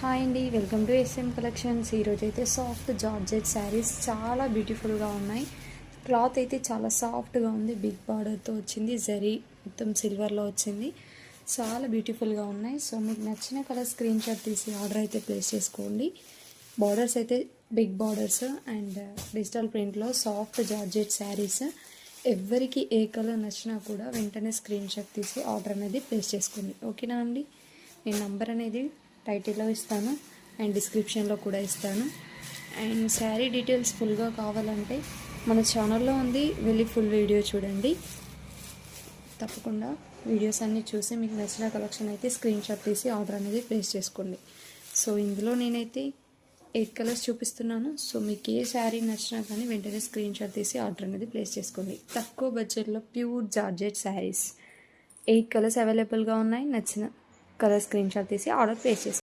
Hi అండి, welcome to S M collections. ఈరోజు అయితే సాఫ్ట్ జార్జెట్ శారీస్ చాలా బ్యూటిఫుల్గా ఉన్నాయి. క్లాత్ అయితే చాలా సాఫ్ట్గా ఉంది. బిగ్ బార్డర్తో వచ్చింది, జరీ మొత్తం సిల్వర్లో వచ్చింది. చాలా బ్యూటిఫుల్గా ఉన్నాయి. సో మీకు నచ్చిన కలర్ స్క్రీన్ షాట్ తీసి ఆర్డర్ అయితే ప్లేస్ చేసుకోండి. బార్డర్స్ అయితే బిగ్ బార్డర్స్ అండ్ డిజిటల్ ప్రింట్లో సాఫ్ట్ జార్జెట్ శారీస్. ఎవరికి ఏ కలర్ నచ్చినా కూడా వెంటనే స్క్రీన్ షాట్ తీసి ఆర్డర్ అనేది ప్లేస్ చేసుకోండి. ఓకేనా అండి? నేను నంబర్ అనేది టైటిల్లో ఇస్తాను అండ్ డిస్క్రిప్షన్లో కూడా ఇస్తాను. అండ్ శారీ డీటెయిల్స్ ఫుల్గా కావాలంటే మన ఛానల్లో ఉంది, వెళ్ళి ఫుల్ వీడియో చూడండి. తప్పకుండా వీడియోస్ అన్నీ చూసి మీకు నచ్చిన కలెక్షన్ అయితే స్క్రీన్ షాట్ తీసి ఆర్డర్ అనేది ప్లేస్ చేసుకోండి. సో ఇందులో నేనైతే 8 కలర్స్ చూపిస్తున్నాను. సో మీకు ఏ శారీ నచ్చినా కానీ వెంటనే స్క్రీన్ షాట్ తీసి ఆర్డర్ అనేది ప్లేస్ చేసుకోండి. తక్కువ బడ్జెట్లో ప్యూర్ జార్జెట్ శారీస్ 8 కలర్స్ అవైలబుల్గా ఉన్నాయి. నచ్చిన కలర్ స్క్రీన్ షాట్ తీసి ఆర్డర్ ప్లేస్ చేసుకోండి.